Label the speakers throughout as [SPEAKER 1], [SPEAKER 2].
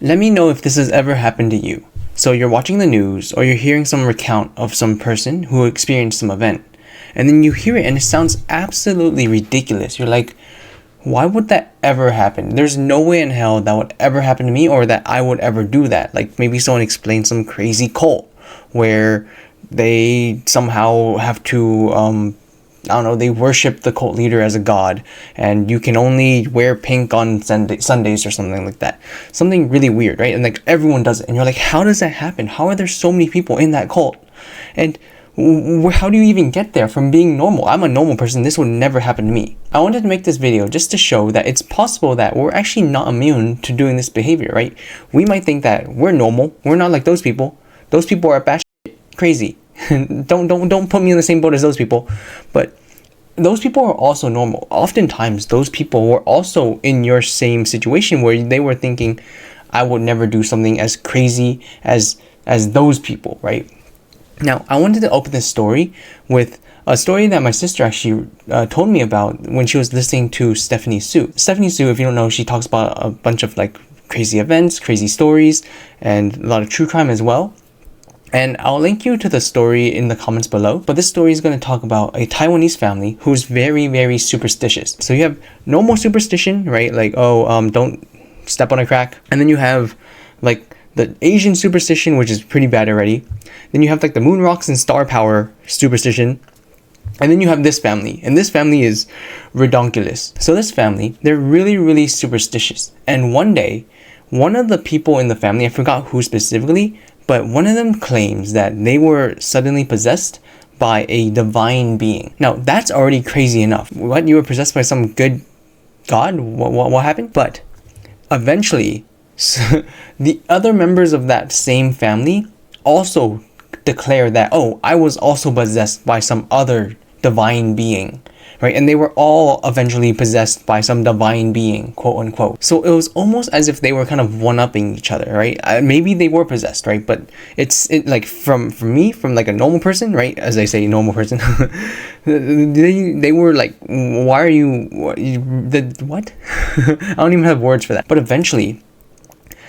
[SPEAKER 1] Let me know if this has ever happened to you. So you're watching the news or you're hearing some recount of some person who experienced some event, and then you hear it and it sounds absolutely ridiculous. You're like, why would that ever happen? There's no way in hell that would ever happen to me, or that I would ever do that. Like maybe someone explained some crazy cult where they somehow have to I don't know, they worship the cult leader as a god, and you can only wear pink on Sundays or something like that. Something really weird, right? And like everyone does it, and you're like, how does that happen? How are there so many people in that cult? And how do you even get there from being normal? I'm a normal person. This would never happen to me. I wanted to make this video just to show that it's possible that we're actually not immune to doing this behavior, right? We might think that we're normal. We're not like those people. Those people are batshit crazy. don't put me in the same boat as those people. But those people are also normal. Oftentimes, those people were also in your same situation where they were thinking, I would never do something as crazy as those people, right? Now, I wanted to open this story with a story that my sister actually told me about when she was listening to Stephanie Sue. Stephanie Sue, if you don't know, she talks about a bunch of like crazy events, crazy stories, and a lot of true crime as well. And I'll link you to the story in the comments below. But this story is going to talk about a Taiwanese family who's very, very superstitious. So you have normal superstition, right? Like, don't step on a crack. And then you have like the Asian superstition, which is pretty bad already. Then you have like the moon rocks and star power superstition. And then you have this family, and this family is redonkulous. So this family, they're really, really superstitious. And one day, one of the people in the family, I forgot who specifically, but one of them claims that they were suddenly possessed by a divine being. Now, that's already crazy enough. What? You were possessed by some good god? What happened? But eventually, the other members of that same family also declare that, oh, I was also possessed by some other divine being, right? And they were all eventually possessed by some divine being, quote unquote. So it was almost as if they were kind of one-upping each other, right? Maybe they were possessed, right? But it's like from me, from like a normal person, right? As I say, normal person, they were like, why are you what? I don't even have words for that. But eventually,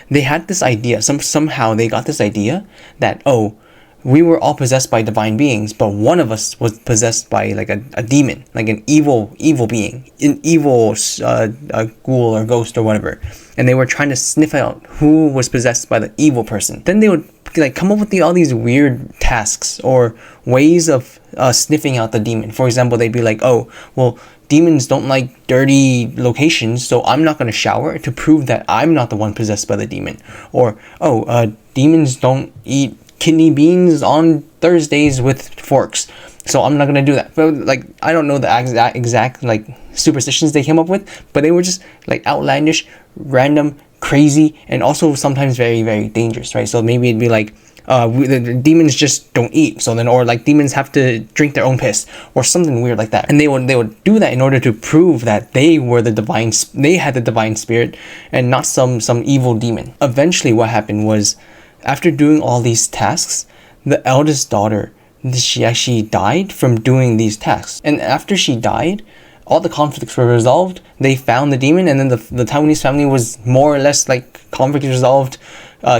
[SPEAKER 1] they had this idea. Somehow they got this idea that, oh, we were all possessed by divine beings, but one of us was possessed by like a demon, like an evil being, an evil a ghoul or ghost or whatever. And they were trying to sniff out who was possessed by the evil person. Then they would like come up with all these weird tasks or ways of sniffing out the demon. For example, they'd be like, oh, well, demons don't like dirty locations, so I'm not going to shower to prove that I'm not the one possessed by the demon. Or, oh, demons don't eat kidney beans on Thursdays with forks, so I'm not gonna do that. But like, I don't know the exact like superstitions they came up with, but they were just like outlandish, random, crazy, and also sometimes very, very dangerous, right? So maybe it'd be like, the demons just don't eat, so then, or like demons have to drink their own piss, or something weird like that. And they would do that in order to prove that they were they had the divine spirit, and not some evil demon. Eventually, what happened was, after doing all these tasks, the eldest daughter, she actually died from doing these tasks. And after she died, all the conflicts were resolved. They found the demon, and then the Taiwanese family was more or less like conflict resolved,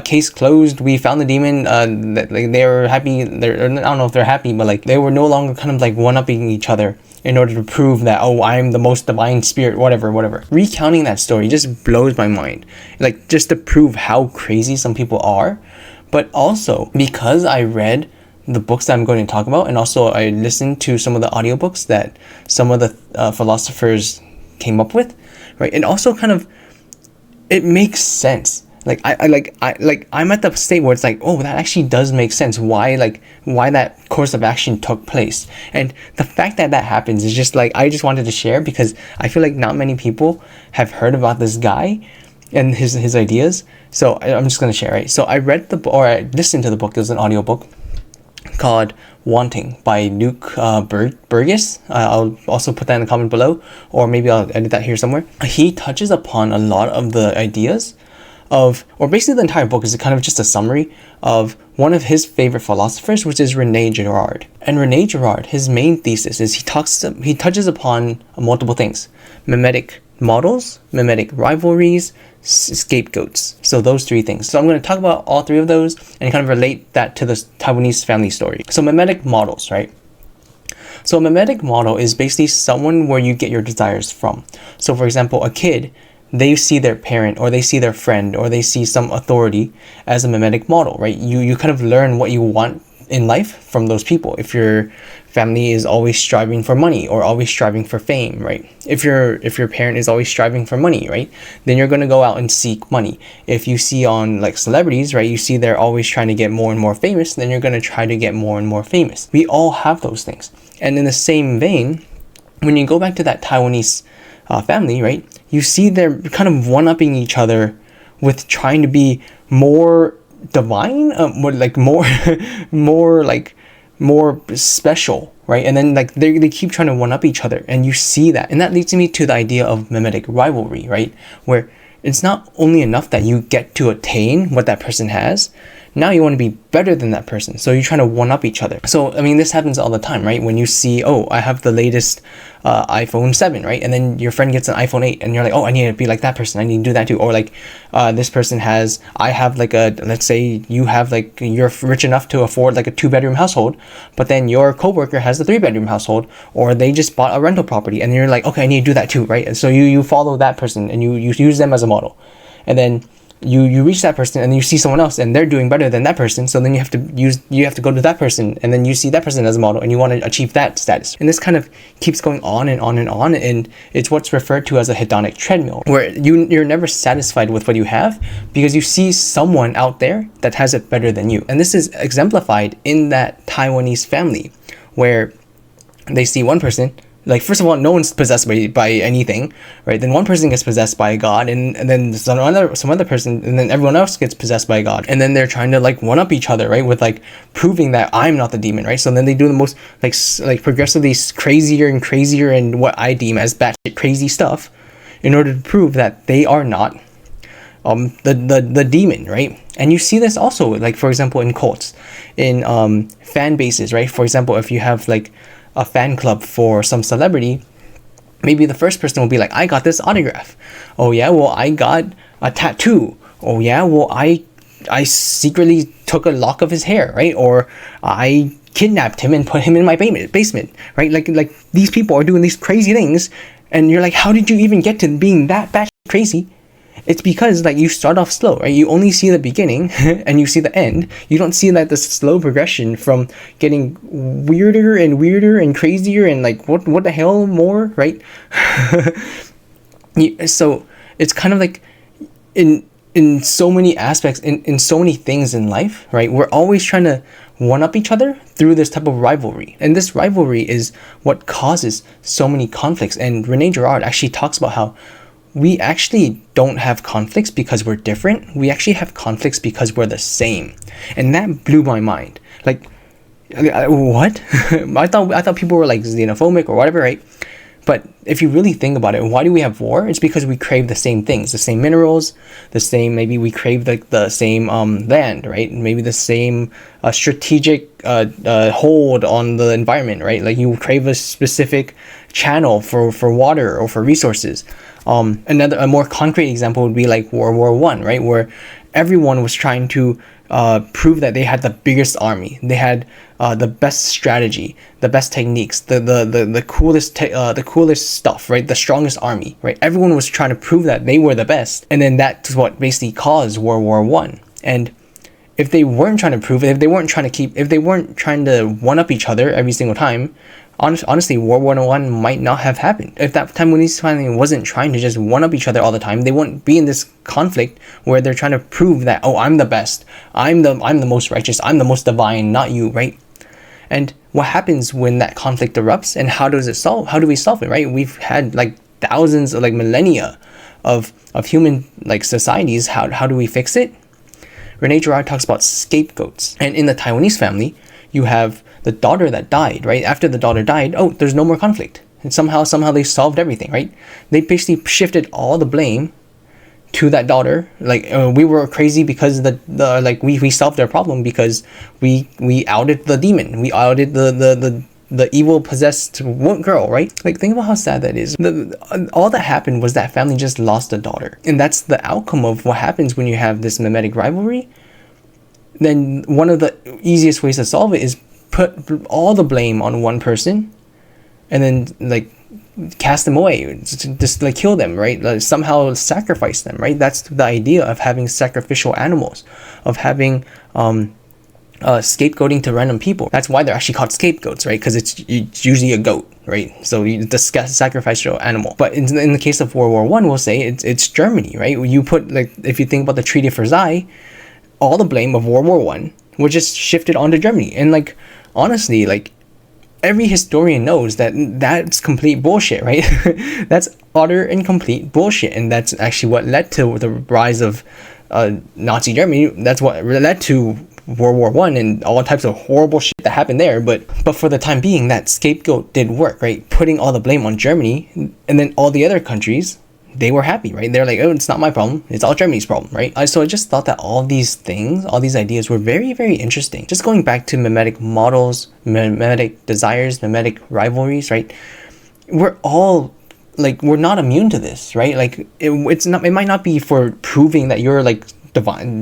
[SPEAKER 1] case closed. We found the demon. Like they were happy. I don't know if they're happy, but like they were no longer kind of like one-upping each other in order to prove that, oh, I'm the most divine spirit, whatever. Recounting that story just blows my mind. Like, just to prove how crazy some people are. But also, because I read the books that I'm going to talk about, and also I listened to some of the audiobooks that some of the philosophers came up with, right? And also kind of, it makes sense. Like I'm at the state where it's like, oh, that actually does make sense. Why that course of action took place. And the fact that happens is just like, I just wanted to share, because I feel like not many people have heard about this guy and his ideas. So I'm just going to share, right? So I read I listened to the book. It was an audiobook called Wanting by Luke Burgess. I'll also put that in the comment below, or maybe I'll edit that here somewhere. He touches upon a lot of the ideas or basically the entire book is kind of just a summary of one of his favorite philosophers, which is Rene Girard. And Rene Girard, his main thesis is he touches upon multiple things: mimetic models, mimetic rivalries, scapegoats. So those three things. So I'm going to talk about all three of those and kind of relate that to the Taiwanese family story. So mimetic models, right? So a mimetic model is basically someone where you get your desires from. So for example, a kid, they see their parent or they see their friend or they see some authority as a mimetic model, right? You kind of learn what you want in life from those people. If your family is always striving for money or always striving for fame, right? If your parent is always striving for money, right? Then you're going to go out and seek money. If you see on like celebrities, right? You see they're always trying to get more and more famous, then you're going to try to get more and more famous. We all have those things. And in the same vein, when you go back to that Taiwanese family, right? You see they're kind of one-upping each other with trying to be more divine, more special, right? And then like they keep trying to one up each other, and you see that, and that leads me to the idea of mimetic rivalry, right? Where it's not only enough that you get to attain what that person has, now you want to be better than that person, so you're trying to one up each other. So I mean, this happens all the time, right? When you see, oh, I have the latest iPhone 7, right? And then your friend gets an iPhone 8 and you're like, oh, I need to be like that person, I need to do that too. Or like this person has, I have like let's say you have like, you're rich enough to afford like a 2-bedroom household, but then your coworker has a 3-bedroom household, or they just bought a rental property, and you're like, okay, I need to do that too, right? And so you follow that person and you use them as a model, and then you reach that person and you see someone else and they're doing better than that person, so then you have to go to that person, and then you see that person as a model and you want to achieve that status. And this kind of keeps going on and on and on, and it's what's referred to as a hedonic treadmill, where you're never satisfied with what you have because you see someone out there that has it better than you. And this is exemplified in that Taiwanese family, where they see one person, like, first of all, no one's possessed by anything, right? Then one person gets possessed by a god, and then some other person, and then everyone else gets possessed by a god. And then they're trying to like one up each other, right? With like proving that I'm not the demon, right? So then they do the most like progressively crazier and crazier and what I deem as batshit crazy stuff in order to prove that they are not the demon, right? And you see this also, like, for example, in cults, in fan bases, right? For example, if you have like a fan club for some celebrity, maybe the first person will be like, I got this autograph. Oh yeah, well, I got a tattoo. Oh yeah, well, I secretly took a lock of his hair, right? Or I kidnapped him and put him in my basement, right? Like these people are doing these crazy things, and you're like, how did you even get to being that batshit crazy? It's because like you start off slow, right? You only see the beginning and you see the end. You don't see that the slow progression from getting weirder and crazier and like what the hell more, right? So it's kind of like in so many aspects, in so many things in life, right? We're always trying to one up each other through this type of rivalry. And this rivalry is what causes so many conflicts. And Rene Girard actually talks about how we actually don't have conflicts because we're different. We actually have conflicts because we're the same. And that blew my mind. Like, what? I thought people were like xenophobic or whatever, right? But if you really think about it, why do we have war? It's because we crave the same things, the same minerals, maybe we crave the same land, right? Maybe the same strategic hold on the environment, right? Like you crave a specific channel for water or for resources. A more concrete example would be like World War I, right? Where everyone was trying to prove that they had the biggest army, they had the best strategy, the best techniques, the coolest stuff, right? The strongest army, right? Everyone was trying to prove that they were the best, and then that's what basically caused World War I. And if they weren't trying to prove it, if they weren't trying to one up each other every single time, honestly, World War I might not have happened. If that Taiwanese family wasn't trying to just one up each other all the time, they wouldn't be in this conflict where they're trying to prove that, oh, I'm the best, I'm the most righteous, I'm the most divine, not you, right? And what happens when that conflict erupts, and how do we solve it, right? We've had like thousands of like millennia of human like societies. How do we fix it? Rene Girard talks about scapegoats. And in the Taiwanese family, you have the daughter that died, right? After the daughter died, oh, there's no more conflict. And somehow they solved everything, right? They basically shifted all the blame to that daughter. Like, we were crazy because we solved their problem because we outed the demon. We outed the the evil possessed girl, right? Like, think about how sad that is. All that happened was that family just lost a daughter, and that's the outcome of what happens when you have this mimetic rivalry. Then one of the easiest ways to solve it is put all the blame on one person, and then like cast them away, just like kill them, right? Like, somehow sacrifice them, right? That's the idea of having sacrificial animals, of having scapegoating to random people. That's why they're actually called scapegoats, right? Because it's usually a goat, right? So the sacrificial animal. But in the case of World War One, we'll say it's Germany, right? You put, like, if you think about the Treaty of Versailles, all the blame of World War One was just shifted onto Germany. And like, honestly, like, every historian knows that that's complete bullshit, right? That's utter and complete bullshit, and that's actually what led to the rise of Nazi Germany. That's what led to World War One and all types of horrible shit that happened there. But for the time being, that scapegoat did work, right? Putting all the blame on Germany, and then all the other countries, they were happy, right? They're like, oh, it's not my problem, it's all Germany's problem, right? So I just thought that all these things, all these ideas were very, very interesting. Just going back to mimetic models, mimetic desires, mimetic rivalries, right? We're all like, we're not immune to this, right? Like, it might not be for proving that you're like divine,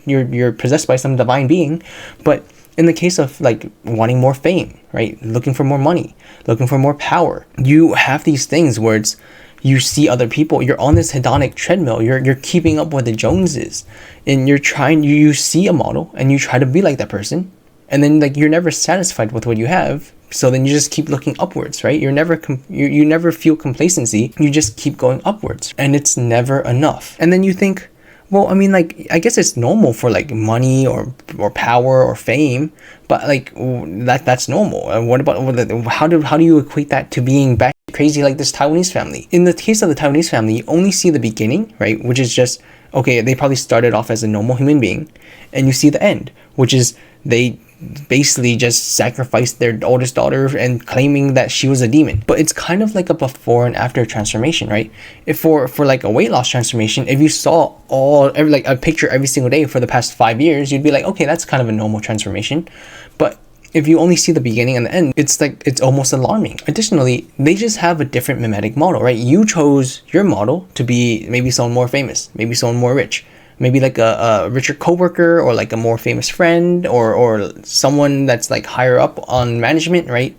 [SPEAKER 1] you're possessed by some divine being, but in the case of like wanting more fame, right? Looking for more money, looking for more power, you have these things where it's, you see other people, you're on this hedonic treadmill, you're keeping up with the Joneses, and you see a model and you try to be like that person, and then like you're never satisfied with what you have, so then you just keep looking upwards, right? You never feel complacency, you just keep going upwards, and it's never enough. And then you think, well, I mean, like, I guess it's normal for like money or power or fame, but like that's normal. And what about how do you equate that to being back crazy like this Taiwanese family? In the case of the Taiwanese family, you only see the beginning, right? Which is just, okay, they probably started off as a normal human being, and you see the end, which is they basically just sacrificed their oldest daughter and claiming that she was a demon. But it's kind of like a before and after transformation, right? If for like a weight loss transformation, if you saw like a picture every single day for the past 5 years, you'd be like, okay, that's kind of a normal transformation. But if you only see the beginning and the end, it's like, it's almost alarming. Additionally, they just have a different mimetic model, right? You chose your model to be maybe someone more famous, maybe someone more rich, maybe like a richer coworker, or like a more famous friend, or someone that's like higher up on management, right?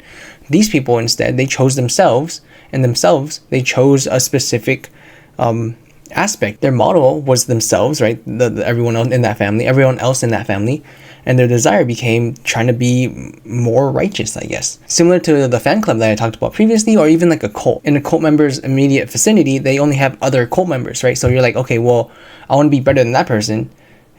[SPEAKER 1] These people instead, they chose themselves, and they chose a specific aspect. Their model was themselves, right? Everyone else in that family, and their desire became trying to be more righteous, I guess. Similar to the fan club that I talked about previously, or even like a cult. In a cult member's immediate vicinity, they only have other cult members, right? So you're like, okay, well, I want to be better than that person,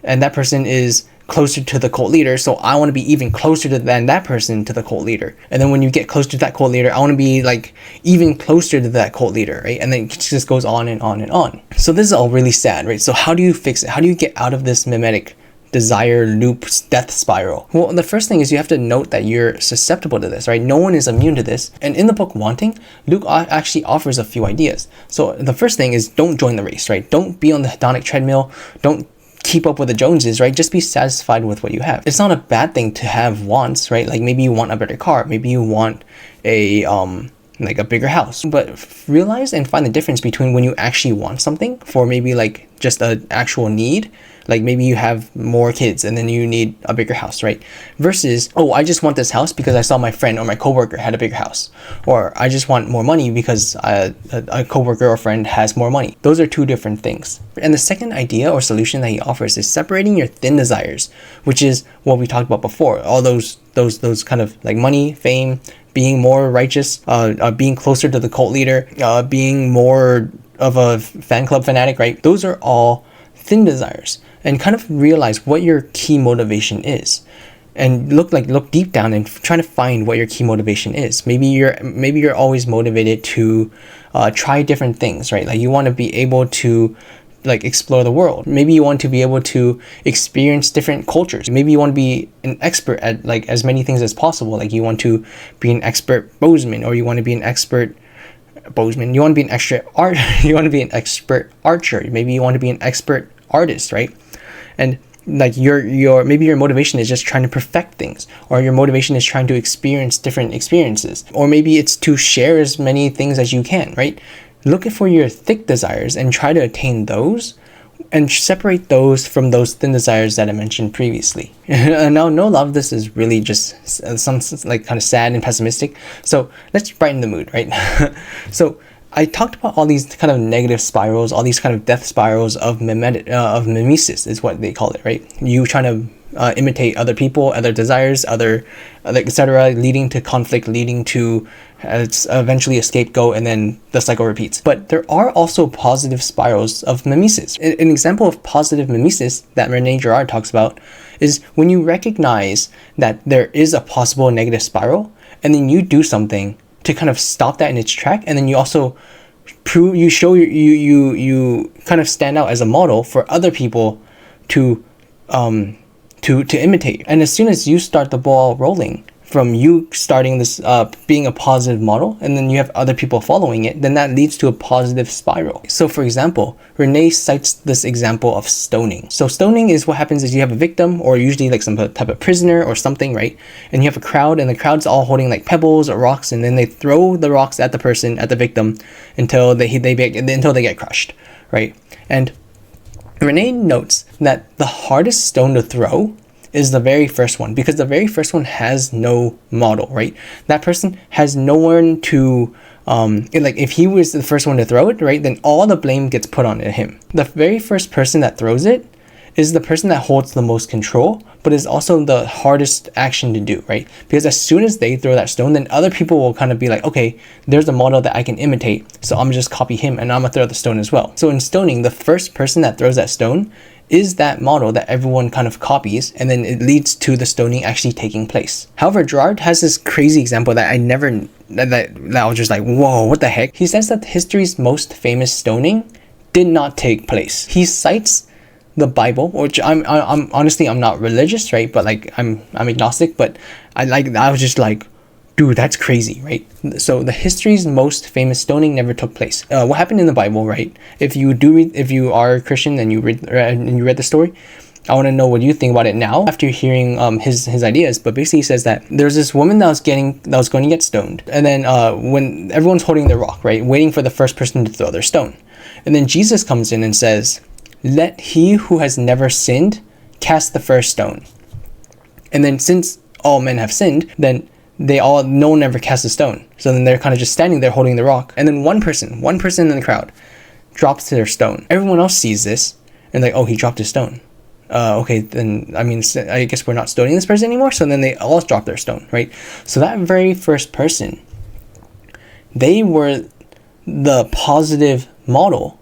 [SPEAKER 1] and that person is closer to the cult leader, so I want to be even closer than that person to the cult leader. And then when you get close to that cult leader, I want to be like even closer to that cult leader, right? And then it just goes on and on and on. So this is all really sad, right? So how do you fix it? How do you get out of this mimetic desire loop death spiral? Well, the first thing is you have to note that you're susceptible to this, right? No one is immune to this. And in the book Wanting, Luke actually offers a few ideas. So the first thing is, don't join the race, right? Don't be on the hedonic treadmill. Don't keep up with the Joneses, right? Just be satisfied with what you have. It's not a bad thing to have wants, right? Like maybe you want a better car, maybe you want a like a bigger house, but realize and find the difference between when you actually want something for maybe like just an actual need. Like maybe you have more kids and then you need a bigger house, right? Versus, oh, I just want this house because I saw my friend or my coworker had a bigger house. Or I just want more money because a coworker or friend has more money. Those are two different things. And the second idea or solution that he offers is separating your thin desires, which is what we talked about before. All those kind of like money, fame, being more righteous, being closer to the cult leader, being more of a fan club fanatic, right? Those are all thin desires. And kind of realize what your key motivation is, and look deep down and try to find what your key motivation is. Maybe you're always motivated to try different things, right? Like you want to be able to like explore the world. Maybe you want to be able to experience different cultures. Maybe you want to be an expert at like as many things as possible. Like you want to be an expert bowsman, or you want to be an expert bowsman. You want to be an expert art. You want to be an expert archer. Maybe you want to be an expert artist, right? And like your maybe your motivation is just trying to perfect things, or your motivation is trying to experience different experiences, or maybe it's to share as many things as you can, right? Look for your thick desires and try to attain those, and separate those from those thin desires that I mentioned previously. Now, no, a lot of this is really just some like kind of sad and pessimistic. So let's brighten the mood, right? So I talked about all these kind of negative spirals, all these kind of death spirals of mimesis is what they call it, right? You trying to imitate other people, other desires, other etc., leading to conflict, leading to it's eventually a scapegoat, and then the cycle repeats. But there are also positive spirals of mimesis. An example of positive mimesis that Rene Girard talks about is when you recognize that there is a possible negative spiral, and then you do something to kind of stop that in its track, and then you also you kind of stand out as a model for other people to imitate. And as soon as you start the ball rolling from you starting this being a positive model, and then you have other people following it, then that leads to a positive spiral. So for example, Renee cites this example of stoning. So stoning is what happens is you have a victim, or usually like some type of prisoner or something, right? And you have a crowd, and the crowd's all holding like pebbles or rocks, and then they throw the rocks at the person, at the victim, until they get crushed, right? And Renee notes that the hardest stone to throw is the very first one, because the very first one has no model, right? That person has no one to, like if he was the first one to throw it, right, then all the blame gets put on him. The very first person that throws it is the person that holds the most control, but is also the hardest action to do, right? Because as soon as they throw that stone, then other people will kind of be like, okay, there's a model that I can imitate, so I'm gonna just copy him and I'm gonna throw the stone as well. So in stoning, the first person that throws that stone is that model that everyone kind of copies, and then it leads to the stoning actually taking place. However, Girard has this crazy example that I was just like, whoa, what the heck? He says that history's most famous stoning did not take place. He cites the Bible, which I'm honestly, I'm not religious, right? But like I'm agnostic, but I was just like, dude, that's crazy, right? So the history's most famous stoning never took place. What happened in the Bible, right? If you are a Christian and you read the story, I want to know what you think about it now after hearing his ideas. But basically, he says that there's this woman that was going to get stoned, and then when everyone's holding their rock, right, waiting for the first person to throw their stone, and then Jesus comes in and says, "Let he who has never sinned cast the first stone." And then since all men have sinned, then no one ever casts a stone. So then they're kind of just standing there holding the rock. And then one person in the crowd drops their stone. Everyone else sees this and like, oh, he dropped his stone. Okay, then, I mean, I guess we're not stoning this person anymore. So then they all drop their stone, right? So that very first person, they were the positive model,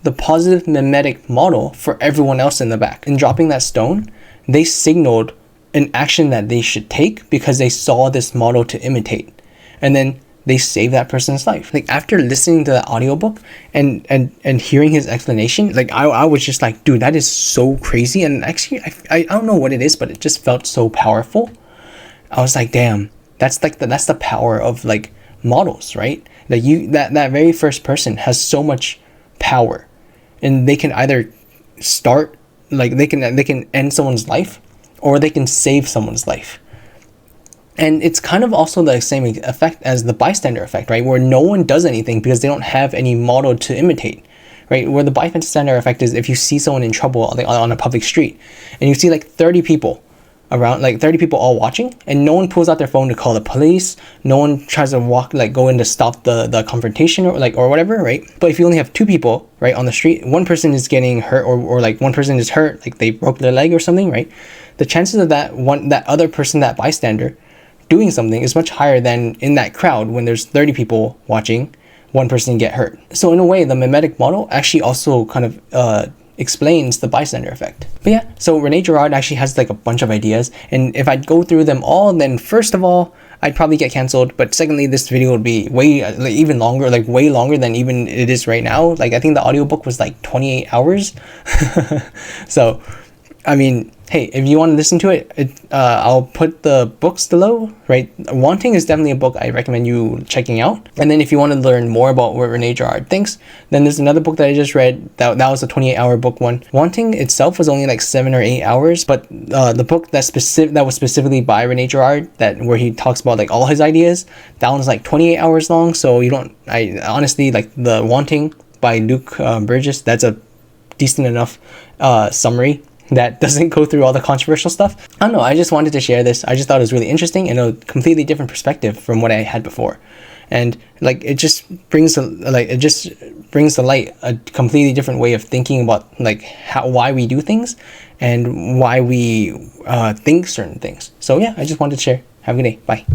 [SPEAKER 1] the positive mimetic model for everyone else in the back. In dropping that stone, they signaled an action that they should take because they saw this model to imitate, and then they saved that person's life. Like after listening to the audiobook and hearing his explanation, like I was just like, dude, that is so crazy. And actually I don't know what it is, but it just felt so powerful. I was like, damn, that's the power of like models, right? Like that very first person has so much power, and they can either start, like they can end someone's life, or they can save someone's life. And it's kind of also the same effect as the bystander effect, right? Where no one does anything because they don't have any model to imitate, right? Where the bystander effect is if you see someone in trouble on a public street, and you see like 30 people around, like 30 people all watching, and no one pulls out their phone to call the police, no one tries to go in to stop the confrontation or whatever, right? But if you only have 2 people, right, on the street, one person is getting hurt, or like one person is hurt, like they broke their leg or something, right? The chances of that other person, that bystander, doing something is much higher than in that crowd when there's 30 people watching, one person get hurt. So in a way, the mimetic model actually also kind of explains the bystander effect. But yeah, so Rene Girard actually has like a bunch of ideas, and if I go through them all, then first of all, I'd probably get canceled, but secondly, this video would be way longer than even it is right now. Like I think the audiobook was like 28 hours. So I mean, hey, if you want to listen to it, I'll put the books below, right? Wanting is definitely a book I recommend you checking out. And then if you want to learn more about what Rene Girard thinks, then there's another book that I just read. That was a 28-hour book one. Wanting itself was only like 7 or 8 hours, but the book that was specifically by Rene Girard, where he talks about like all his ideas, that one's like 28 hours long. So I honestly like the Wanting by Luke Burgess. That's a decent enough summary that doesn't go through all the controversial stuff. I don't know, I just wanted to share this. I just thought it was really interesting and a completely different perspective from what I had before. And like it just brings to light a completely different way of thinking about like why we do things and why we think certain things. So yeah, I just wanted to share. Have a good day. Bye.